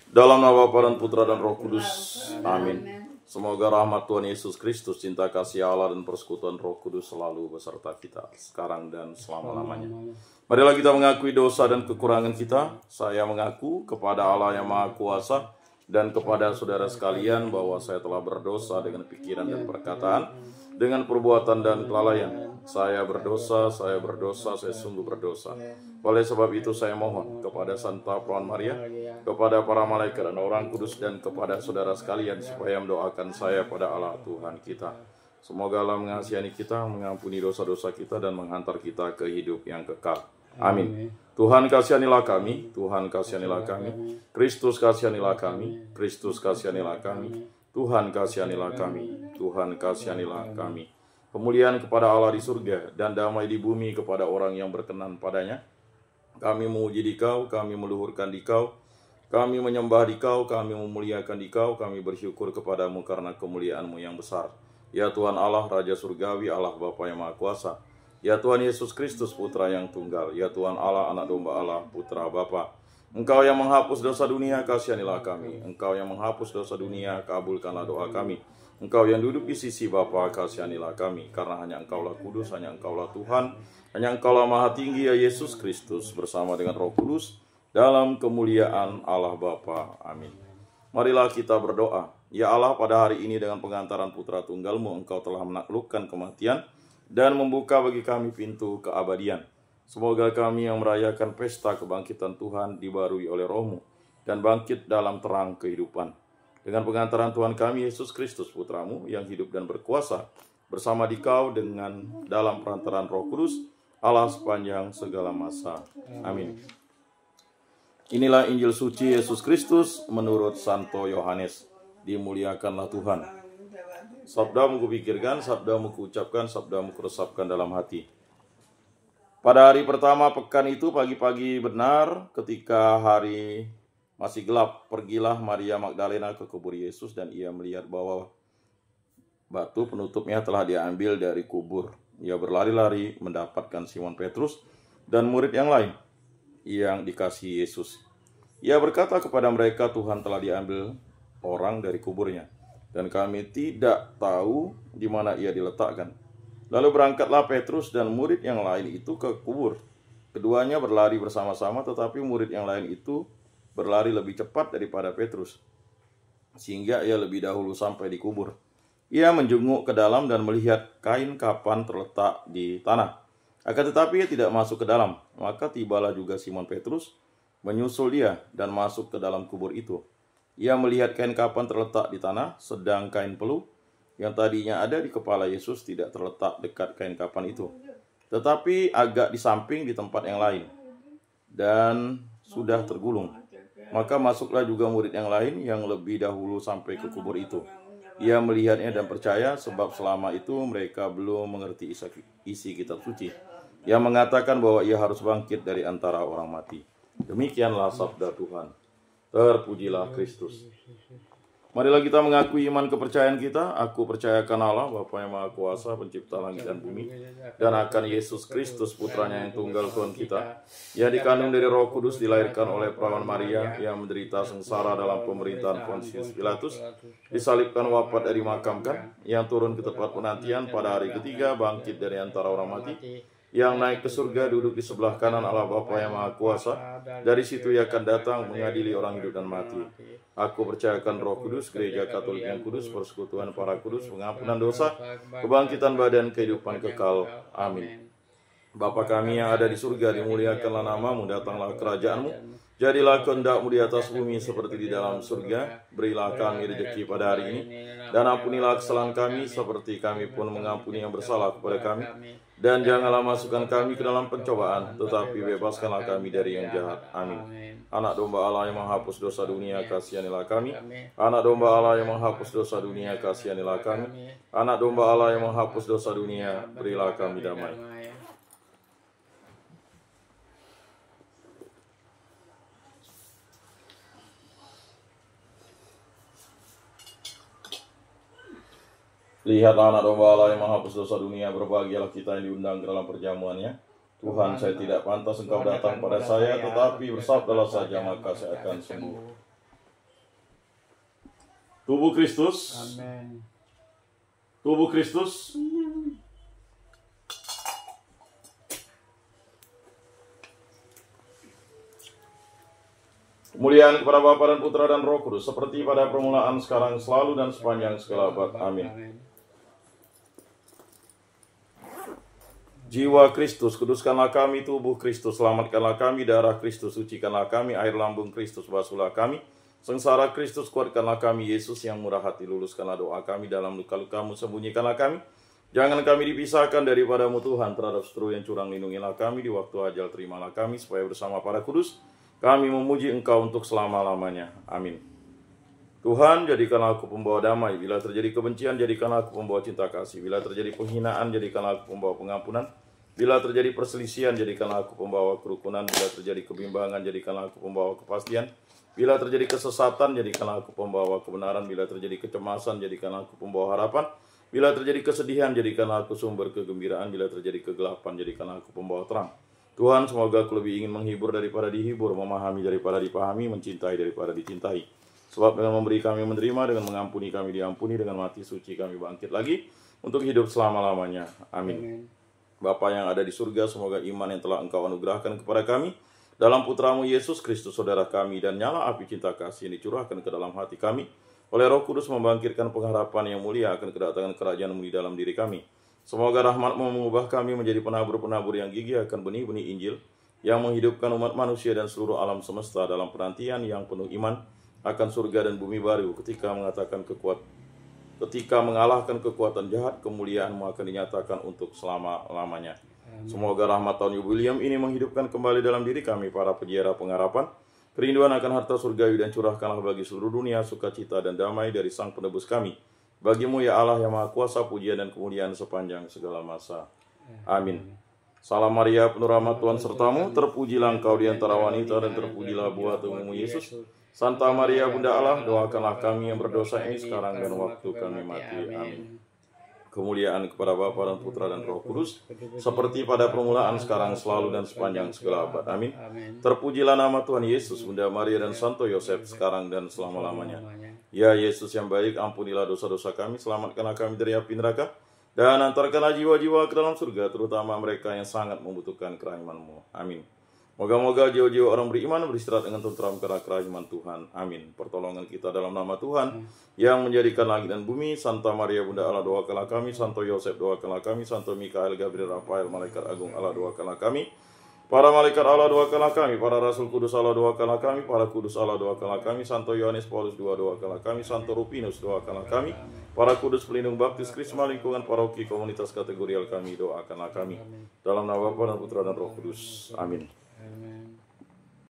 Dalam nama Bapa dan Putra dan Roh Kudus. Amin. Semoga rahmat Tuhan Yesus Kristus, cinta kasih Allah dan persekutuan Roh Kudus selalu beserta kita sekarang dan selama-lamanya. Marilah kita mengakui dosa dan kekurangan kita. Saya mengaku kepada Allah yang Maha Kuasa dan kepada saudara sekalian bahwa saya telah berdosa dengan pikiran dan perkataan, dengan perbuatan dan kelalaian. Saya berdosa, saya sungguh berdosa. Oleh sebab itu saya mohon kepada Santa Perawan Maria, kepada para malaikat dan orang kudus, dan kepada saudara sekalian supaya mendoakan saya pada Allah Tuhan kita. Semoga Allah mengasihani kita, mengampuni dosa-dosa kita, dan menghantar kita ke hidup yang kekal. Amin. Tuhan kasihanilah kami, Tuhan kasihanilah kami, Kristus kasihanilah kami, Kristus kasihanilah kami, Tuhan kasihanilah kami, Tuhan kasihanilah kami. Kemuliaan kepada Allah di surga dan damai di bumi kepada orang yang berkenan padanya. Kami memuji Dikau, kami meluhurkan Dikau, kami menyembah Dikau, kami memuliakan Dikau, kami bersyukur kepadamu karena kemuliaan-Mu yang besar. Ya Tuhan Allah, Raja Surgawi, Allah Bapa yang Maha Kuasa. Ya Tuhan Yesus Kristus, Putra yang tunggal. Ya Tuhan Allah, Anak Domba Allah, Putra Bapa. Engkau yang menghapus dosa dunia, kasihanilah kami. Engkau yang menghapus dosa dunia, kabulkanlah doa kami. Engkau yang duduk di sisi Bapa, kasihanilah kami. Karena hanya Engkaulah kudus, hanya Engkaulah Tuhan, hanya Engkaulah Maha Tinggi, ya Yesus Kristus, bersama dengan Roh Kudus, dalam kemuliaan Allah Bapa. Amin. Marilah kita berdoa. Ya Allah, pada hari ini dengan pengantaran Putra Tunggal-Mu, Engkau telah menaklukkan kematian dan membuka bagi kami pintu keabadian. Semoga kami yang merayakan pesta kebangkitan Tuhan dibarui oleh Roh-Mu dan bangkit dalam terang kehidupan. Dengan pengantaran Tuhan kami Yesus Kristus, Putra-Mu yang hidup dan berkuasa, bersama Dikau dengan dalam perantaran Roh Kudus, Allah sepanjang segala masa. Amin. Inilah Injil suci Yesus Kristus menurut Santo Yohanes. Dimuliakanlah Tuhan. Sabdamu kupikirkan, sabdamu kuucapkan, sabdamu kuresapkan dalam hati. Pada hari pertama pekan itu, pagi-pagi benar, ketika hari masih gelap, pergilah Maria Magdalena ke kubur Yesus dan ia melihat bahwa batu penutupnya telah diambil dari kubur. Ia berlari-lari mendapatkan Simon Petrus dan murid yang lain yang dikasihi Yesus. Ia berkata kepada mereka, Tuhan telah diambil orang dari kuburnya, dan kami tidak tahu di mana ia diletakkan. Lalu berangkatlah Petrus dan murid yang lain itu ke kubur. Keduanya berlari bersama-sama, tetapi murid yang lain itu berlari lebih cepat daripada Petrus, sehingga ia lebih dahulu sampai di kubur. Ia menjunguk ke dalam dan melihat kain kapan terletak di tanah. Akan tetapi ia tidak masuk ke dalam. Maka tibalah juga Simon Petrus menyusul dia dan masuk ke dalam kubur itu. Ia melihat kain kapan terletak di tanah, sedang kain peluh yang tadinya ada di kepala Yesus tidak terletak dekat kain kapan itu, tetapi agak di samping di tempat yang lain, dan sudah tergulung. Maka masuklah juga murid yang lain yang lebih dahulu sampai ke kubur itu. Ia melihatnya dan percaya, sebab selama itu mereka belum mengerti isi kitab suci, yang mengatakan bahwa ia harus bangkit dari antara orang mati. Demikianlah sabda Tuhan. Terpujilah Kristus. Marilah kita mengakui iman kepercayaan kita. Aku percayakan Allah, Bapa yang Maha Kuasa, pencipta langit dan bumi, dan akan Yesus Kristus, Putranya yang tunggal Tuhan kita, yang dikandung dari Roh Kudus, dilahirkan oleh Perawan Maria, yang menderita sengsara dalam pemerintahan Pontius Pilatus, disalibkan, wafat, dan dimakamkan, yang turun ke tempat penantian, pada hari ketiga bangkit dari antara orang mati, yang naik ke surga, duduk di sebelah kanan Allah Bapa yang Maha Kuasa. Dari situ ia akan datang mengadili orang hidup dan mati. Aku percayakan Roh Kudus, Gereja Katolik yang kudus, persekutuan para kudus, pengampunan dosa, kebangkitan badan, kehidupan kekal. Amin. Bapa kami yang ada di surga, dimuliakanlah namamu, datanglah kerajaanmu. Jadilah kehendak-Mu di atas bumi seperti di dalam surga. Berilah kami rezeki pada hari ini, dan ampunilah kesalahan kami seperti kami pun mengampuni yang bersalah kepada kami. Dan janganlah masukkan kami ke dalam pencobaan, tetapi bebaskanlah kami dari yang jahat. Amin. Anak Domba Allah yang menghapus dosa dunia, kasihanilah kami. Anak Domba Allah yang menghapus dosa dunia, kasihanilah kami. Anak Domba Allah yang menghapus dosa dunia, berilah kami damai. Lihatlah anak domba Allah yang menghapus dosa dunia, berbahagialah kita yang diundang ke dalam perjamuannya. Tuhan, saya tidak pantas Engkau datang pada saya, tetapi bersabdalah saja maka saya akan sembuh. Tubuh Kristus. Amin. Tubuh Kristus. Kemuliaan kepada Bapa dan Putra dan Roh Kudus, seperti pada permulaan, sekarang, selalu, dan sepanjang segala abad. Amin. Jiwa Kristus, kuduskanlah kami. Tubuh Kristus, selamatkanlah kami. Darah Kristus, sucikanlah kami. Air lambung Kristus, basuhlah kami. Sengsara Kristus, kuatkanlah kami. Yesus yang murah hati, luluskanlah doa kami. Dalam luka-lukamu, sembunyikanlah kami. Jangan kami dipisahkan daripadamu Tuhan. Terhadap seteru yang curang, lindungilah kami. Di waktu ajal, terimalah kami, supaya bersama para kudus kami memuji Engkau untuk selama-lamanya. Amin. Tuhan, jadikanlah aku pembawa damai. Bila terjadi kebencian, jadikanlah aku pembawa cinta kasih. Bila terjadi penghinaan, jadikanlah aku pembawa pengampunan. Bila terjadi perselisihan, jadikanlah aku pembawa kerukunan. Bila terjadi kebimbangan, jadikanlah aku pembawa kepastian. Bila terjadi kesesatan, jadikanlah aku pembawa kebenaran. Bila terjadi kecemasan, jadikanlah aku pembawa harapan. Bila terjadi kesedihan, jadikanlah aku sumber kegembiraan. Bila terjadi kegelapan, jadikanlah aku pembawa terang. Tuhan, semoga aku lebih ingin menghibur daripada dihibur, memahami daripada dipahami, mencintai daripada dicintai. Sebab dengan memberi kami menerima, dengan mengampuni kami diampuni, dengan mati suci kami bangkit lagi untuk hidup selama-lamanya. Amin. Bapa yang ada di surga, semoga iman yang telah Engkau anugerahkan kepada kami dalam Putramu Yesus Kristus, saudara kami, dan nyala api cinta kasih yang dicurahkan ke dalam hati kami oleh Roh Kudus membangkitkan pengharapan yang mulia akan kedatangan kerajaan-Mu di dalam diri kami. Semoga rahmat-Mu mengubah kami menjadi penabur-penabur yang gigih akan benih-benih Injil yang menghidupkan umat manusia dan seluruh alam semesta dalam penantian yang penuh iman akan surga dan bumi baru ketika mengalahkan kekuatan jahat, kemuliaan-Mu akan dinyatakan untuk selama-lamanya. Semoga rahmat tahun jubilium ini menghidupkan kembali dalam diri kami para peziarah pengharapan kerinduan akan harta surgawi, dan curahkanlah bagi seluruh dunia sukacita dan damai dari Sang Penebus kami. Bagimu ya Allah yang Maha Kuasa, pujian dan kemuliaan sepanjang segala masa. Amin. Salam Maria, penuh rahmat Tuhan sertamu, terpujilah engkau di antara wanita dan terpujilah buah tubuhmu Yesus. Santa Maria Bunda Allah, doakanlah kami yang berdosa ini sekarang dan waktu kami mati. Amin. Kemuliaan kepada Bapa dan Putra dan Roh Kudus, seperti pada permulaan, sekarang, selalu, dan sepanjang segala abad. Amin. Terpujilah nama Tuhan Yesus, Bunda Maria dan Santo Yosef, sekarang dan selama-lamanya. Ya Yesus yang baik, ampunilah dosa-dosa kami, selamatkanlah kami dari api neraka, dan antarkanlah jiwa-jiwa ke dalam surga, terutama mereka yang sangat membutuhkan kerahiman-Mu. Amin. Moga-moga jiwa-jiwa orang beriman beristirahat dengan tentram karena kerahiman Tuhan. Amin. Pertolongan kita dalam nama Tuhan yang menjadikan langit dan bumi. Santa Maria Bunda Allah, doakanlah kami. Santo Yosef, doakanlah kami. Santo Mikael, Gabriel, Rafael, Malaikat Agung Allah, doakanlah kami. Para malaikat Allah, doakanlah kami. Para rasul kudus Allah, doakanlah kami. Para kudus Allah, doakanlah kami. Santo Yohanes Paulus II, doakanlah kami. Santo Rupinus, doakanlah kami. Para kudus pelindung baptis Krisma, lingkungan paroki komunitas kategorial kami, doakanlah kami. Dalam nama Bapa dan Putra dan Roh Kudus. Amin.